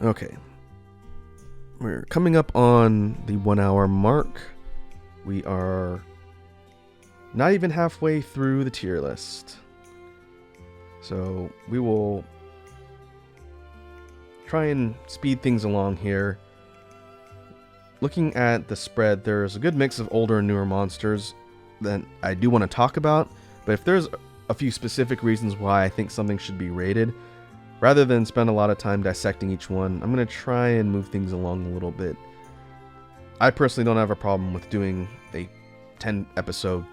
Okay. We're coming up on the 1 hour mark. We are not even halfway through the tier list. So we will try and speed things along here. Looking at the spread, there's a good mix of older and newer monsters that I do want to talk about, but if there's a few specific reasons why I think something should be rated, rather than spend a lot of time dissecting each one, I'm going to try and move things along a little bit. I personally don't have a problem with doing a 10 episode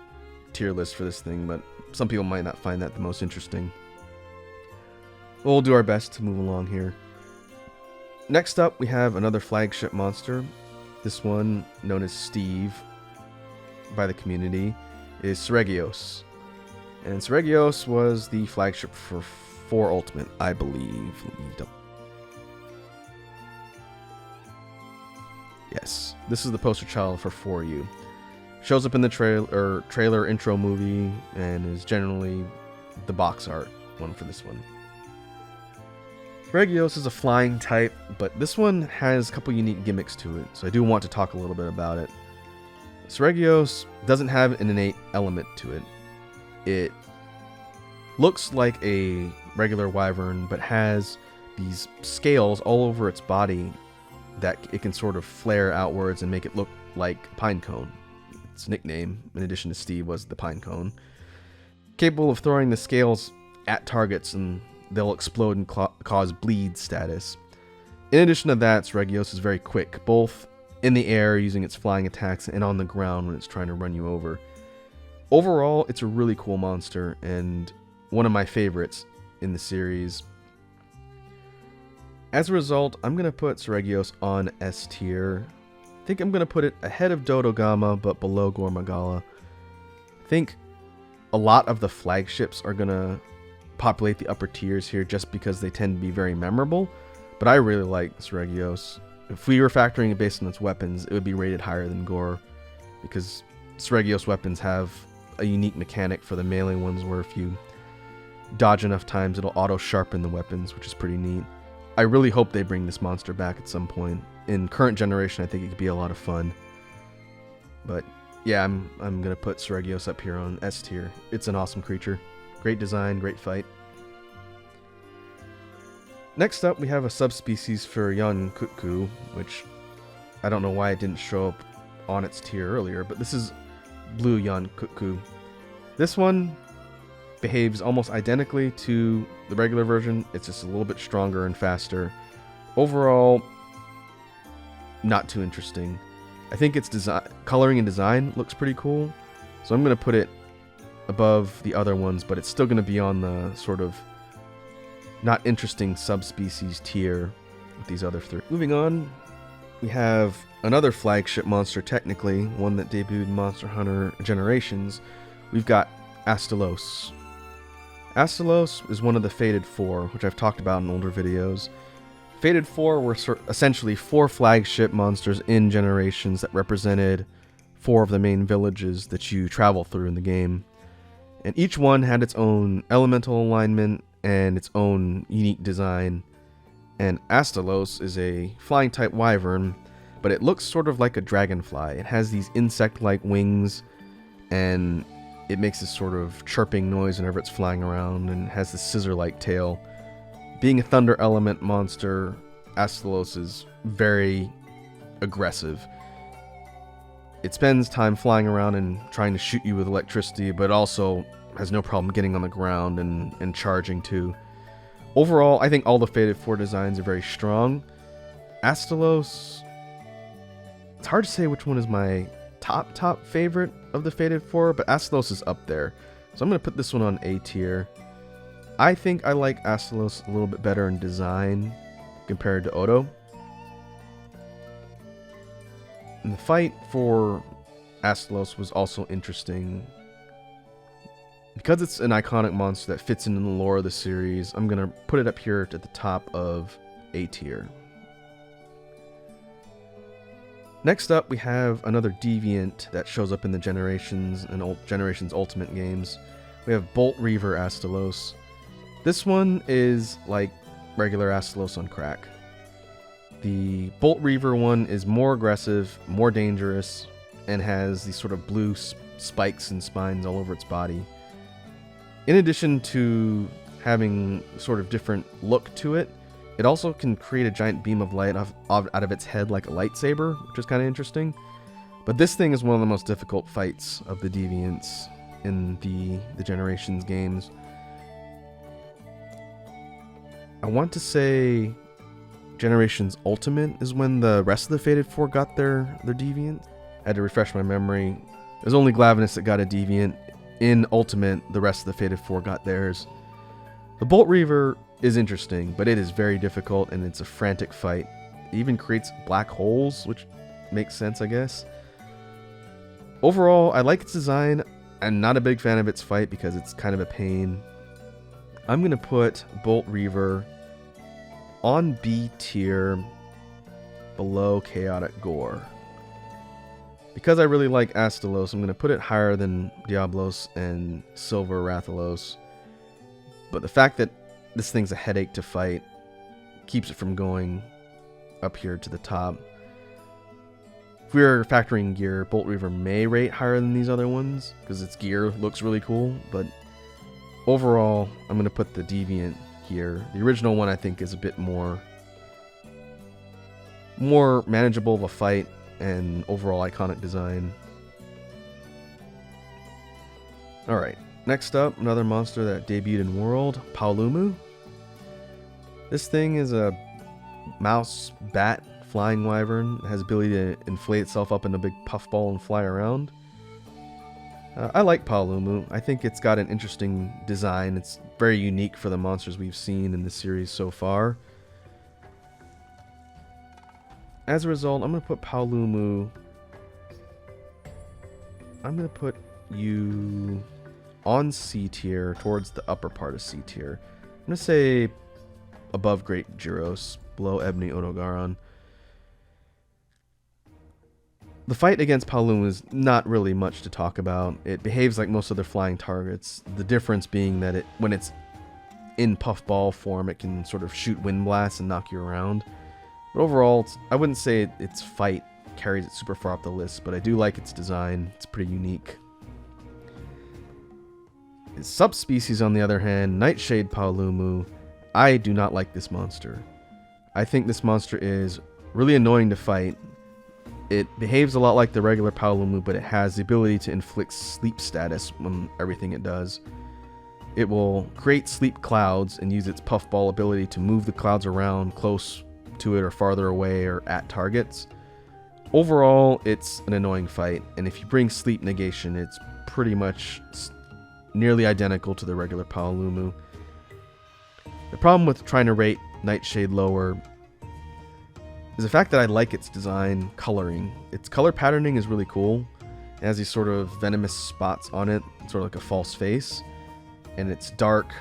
tier list for this thing, but some people might not find that the most interesting. We'll do our best to move along here. Next up, we have another flagship monster. This one, known as Steve by the community, is Seregios. And Seregios was the flagship for 4 Ultimate, I believe. Yes, this is the poster child for 4U. Shows up in the trailer intro movie and is generally the box art one for this one. Seregios is a flying type, but this one has a couple unique gimmicks to it, so I do want to talk a little bit about it. Seregios doesn't have an innate element to it. It looks like a regular wyvern, but has these scales all over its body that it can sort of flare outwards and make it look like Pinecone. Its nickname, in addition to Steve, was the Pinecone. Capable of throwing the scales at targets and they'll explode and cause bleed status. In addition to that, Seregios is very quick, both in the air using its flying attacks and on the ground when it's trying to run you over. Overall, it's a really cool monster and one of my favorites in the series. As a result, I'm going to put Seregios on S tier. I think I'm going to put it ahead of Dodogama, but below Gormagala. I think a lot of the flagships are going to populate the upper tiers here just because they tend to be very memorable, but I really like Seregios. If we were factoring it based on its weapons, it would be rated higher than Gore, because Seregios weapons have a unique mechanic for the melee ones where if you dodge enough times, it'll auto-sharpen the weapons, which is pretty neat. I really hope they bring this monster back at some point. In current generation, I think it could be a lot of fun. But yeah, I'm going to put Seregios up here on S tier. It's an awesome creature. Great design, great fight. Next up, we have a subspecies for Yonkutku, which I don't know why it didn't show up on its tier earlier, but this is Blue Yonkutku. This one behaves almost identically to the regular version. It's just a little bit stronger and faster. Overall, not too interesting. I think its coloring and design looks pretty cool, so I'm going to put it above the other ones, but it's still going to be on the sort of not interesting subspecies tier with these other 3. Moving on, we have another flagship monster, technically, one that debuted in Monster Hunter Generations. We've got Astalos. Astalos is one of the Fated 4, which I've talked about in older videos. Fated 4 were essentially 4 flagship monsters in Generations that represented 4 of the main villages that you travel through in the game. And each one had its own elemental alignment and its own unique design. And Astalos is a flying type wyvern, but it looks sort of like a dragonfly. It has these insect-like wings, and it makes this sort of chirping noise whenever it's flying around, and has this scissor-like tail. Being a thunder element monster, Astalos is very aggressive. It spends time flying around and trying to shoot you with electricity, but also has no problem getting on the ground and charging too. Overall, I think all the Fated 4 designs are very strong. Astalos, it's hard to say which one is my top favorite of the Fated 4, but Astalos is up there. So I'm going to put this one on A tier. I think I like Astalos a little bit better in design compared to Odo. And the fight for Astalos was also interesting. Because it's an iconic monster that fits into the lore of the series, I'm going to put it up here at the top of A tier. Next up, we have another deviant that shows up in the Generations and Generations Ultimate games. We have Bolt Reaver Astalos. This one is like regular Astalos on crack. The Bolt Reaver one is more aggressive, more dangerous, and has these sort of blue spikes and spines all over its body. In addition to having sort of different look to it, it also can create a giant beam of light out of its head like a lightsaber, which is kind of interesting. But this thing is one of the most difficult fights of the Deviants in the Generations games. I want to say Generations Ultimate is when the rest of the Fated Four got their Deviant. I had to refresh my memory. It was only Glavenus that got a Deviant. In Ultimate, the rest of the Fated Four got theirs. The Bolt Reaver is interesting, but it is very difficult and it's a frantic fight. It even creates black holes, which makes sense, I guess. Overall, I like its design. I'm not a big fan of its fight because it's kind of a pain. I'm going to put Bolt Reaver on B tier below Chaotic Gore. Because I really like Astalos, I'm going to put it higher than Diablos and Silver Rathalos. But the fact that this thing's a headache to fight keeps it from going up here to the top. If we were factoring gear, Bolt Reaver may rate higher than these other ones because its gear looks really cool. But overall, I'm going to put the Deviant here. The original one I think is a bit more manageable of a fight and overall iconic design. Alright, next up, another monster that debuted in World, Paolumu. This thing is a mouse bat flying wyvern. It has ability to inflate itself up in a big puffball and fly around. I like Paolumu. I think it's got an interesting design. It's very unique for the monsters we've seen in the series so far. As a result, I'm going to put Paolumu... I'm going to put you on C tier, towards the upper part of C tier. I'm going to say above Great Gyros, below Ebony Odogaron. The fight against Paolumu is not really much to talk about. It behaves like most other flying targets. The difference being that when it's in puffball form, it can sort of shoot wind blasts and knock you around. But overall, I wouldn't say its fight carries it super far up the list, but I do like its design. It's pretty unique. Its subspecies, on the other hand, Nightshade Paolumu, I do not like this monster. I think this monster is really annoying to fight. It behaves a lot like the regular Paolumu, but it has the ability to inflict sleep status on everything it does. It will create sleep clouds and use its puffball ability to move the clouds around close to it or farther away or at targets. Overall, it's an annoying fight, and if you bring sleep negation, it's pretty much nearly identical to the regular Paolumu. The problem with trying to rate Nightshade lower is the fact that I like its design coloring. Its color patterning is really cool. It has these sort of venomous spots on it, sort of like a false face. And its dark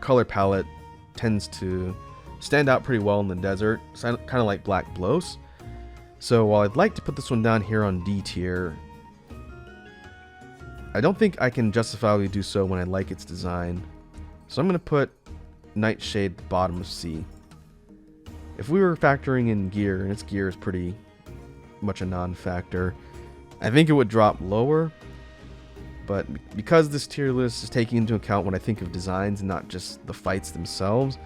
color palette tends to stand out pretty well in the desert, kind of like Black Blos. So while I'd like to put this one down here on D tier, I don't think I can justifiably do so when I like its design. So I'm going to put Nightshade at the bottom of C. If we were factoring in gear, and its gear is pretty much a non-factor, I think it would drop lower. But because this tier list is taking into account what I think of designs and not just the fights themselves,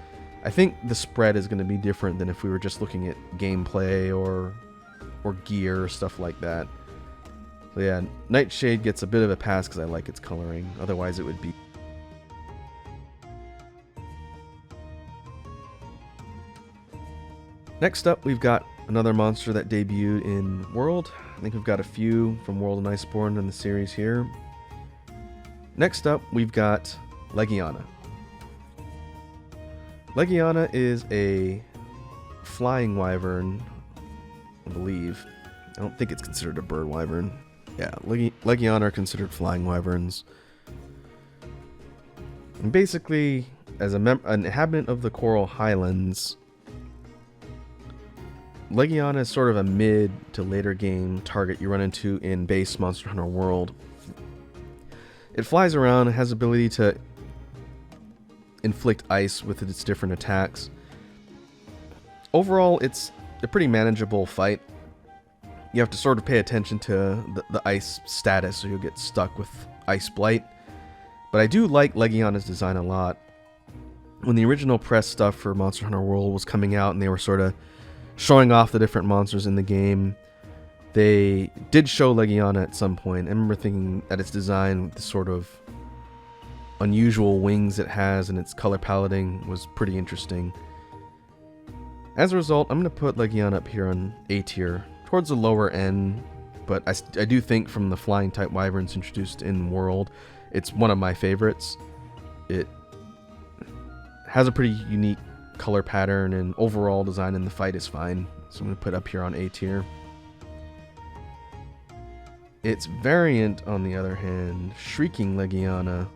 I think the spread is going to be different than if we were just looking at gameplay or gear or stuff like that. So yeah, Nightshade gets a bit of a pass because I like its coloring. Otherwise it would be... Next up, we've got another monster that debuted in World. I think we've got a few from World and Iceborne in the series here. Next up, we've got Legiana. Legiana is a flying wyvern, I believe. I don't think it's considered a bird wyvern. Yeah, Legiana are considered flying wyverns. And basically, as an inhabitant of the Coral Highlands, Legiana is sort of a mid to later game target you run into in base Monster Hunter World. It flies around and has the ability to inflict ice with its different attacks. Overall, its a pretty manageable fight. You have to sort of pay attention to the ice status, so you'll get stuck with Ice Blight. But I do like Legiana's design a lot. When the original press stuff for Monster Hunter World was coming out and they were sort of showing off the different monsters in the game, they did show Legiana at some point. I remember thinking that its design, the sort of unusual wings it has and its color paletting was pretty interesting. As a result, I'm going to put Legiana up here on A tier, towards the lower end, but I do think from the flying type wyverns introduced in World, it's one of my favorites. It has a pretty unique color pattern, and overall design in the fight is fine, so I'm going to put up here on A tier. Its variant, on the other hand, Shrieking Legiana,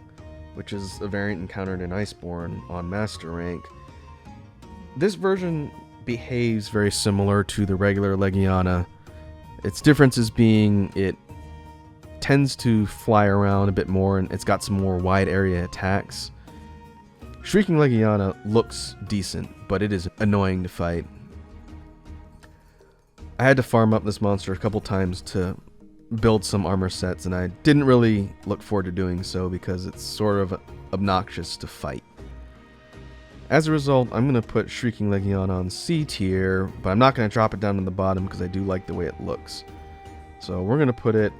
which is a variant encountered in Iceborne on Master Rank. This version behaves very similar to the regular Legiana. Its differences being it tends to fly around a bit more, and it's got some more wide area attacks. Shrieking Legiana looks decent, but it is annoying to fight. I had to farm up this monster a couple times to build some armor sets, and I didn't really look forward to doing so because it's sort of obnoxious to fight. As a result, I'm going to put Shrieking Legiana on C tier, but I'm not going to drop it down to the bottom because I do like the way it looks. So we're going to put it...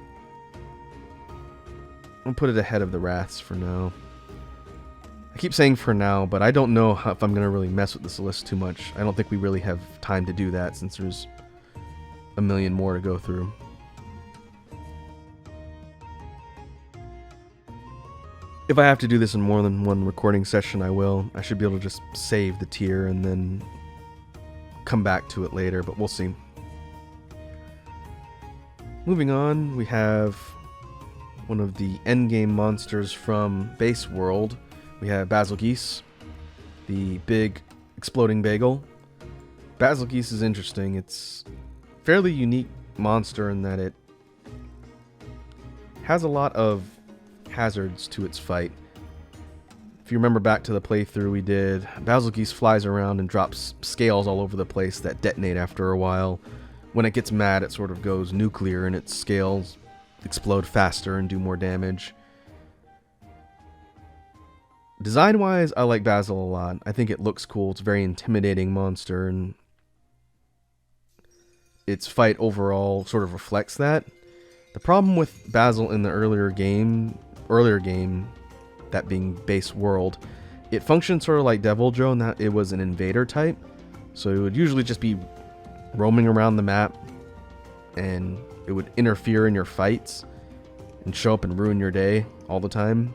I'll put it ahead of the Wraths for now. I keep saying for now, but I don't know if I'm going to really mess with this list too much. I don't think we really have time to do that since there's a million more to go through. If I have to do this in more than one recording session, I will. I should be able to just save the tier and then come back to it later, but we'll see. Moving on, we have one of the endgame monsters from Base World. We have Basilgeuse, the big exploding bagel. Basilgeuse is interesting. It's a fairly unique monster in that it has a lot of hazards to its fight. If you remember back to the playthrough we did, Basilgeuse flies around and drops scales all over the place that detonate after a while. When it gets mad, it sort of goes nuclear and its scales explode faster and do more damage. Design-wise, I like Basil a lot. I think it looks cool. It's a very intimidating monster, and its fight overall sort of reflects that. The problem with Basil in the earlier game, that being Base World, it functioned sort of like Deviljho in that it was an invader type. So it would usually just be roaming around the map, and it would interfere in your fights and show up and ruin your day all the time.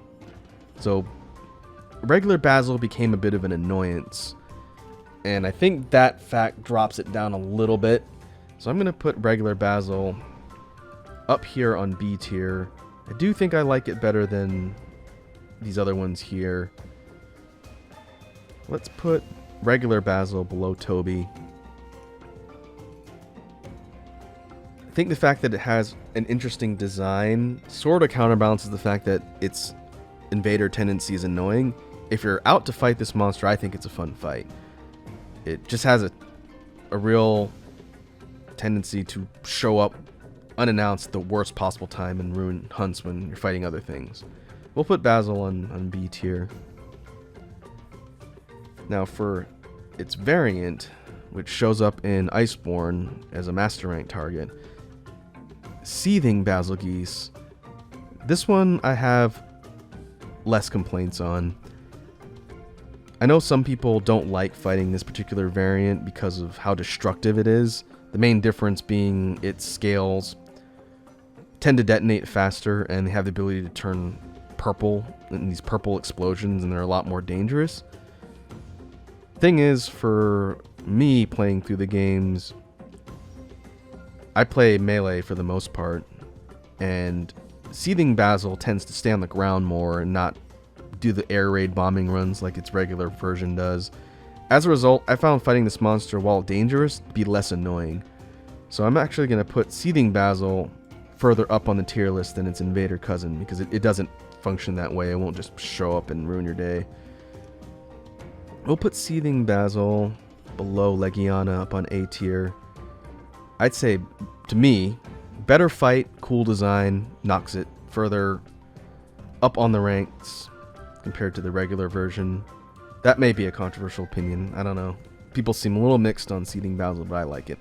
So regular Basil became a bit of an annoyance, and I think that fact drops it down a little bit. So I'm going to put regular Basil up here on B tier. I do think I like it better than these other ones here. Let's put regular Basil below Toby. I think the fact that it has an interesting design sort of counterbalances the fact that its invader tendency is annoying. If you're out to fight this monster, I think it's a fun fight. It just has a real tendency to show up unannounced the worst possible time and ruin hunts when you're fighting other things. We'll put Basil on B tier. Now for its variant, which shows up in Iceborne as a Master Rank target, Seething Basilgeuse. This one I have less complaints on. I know some people don't like fighting this particular variant because of how destructive it is. The main difference being its scales tend to detonate faster, and they have the ability to turn purple in these purple explosions, and they're a lot more dangerous. Thing is, for me playing through the games, I play melee for the most part, and Seething Basil tends to stay on the ground more and not do the air raid bombing runs like its regular version does. As a result, I found fighting this monster, while dangerous, to be less annoying. So I'm actually going to put Seething Basil further up on the tier list than its invader cousin, because it doesn't function that way. It won't just show up and ruin your day. We'll put Seething Basil below Legiana up on A tier. I'd say, to me, better fight, cool design, knocks it further up on the ranks compared to the regular version. That may be a controversial opinion. I don't know. People seem a little mixed on seeding Bowser, but I like it.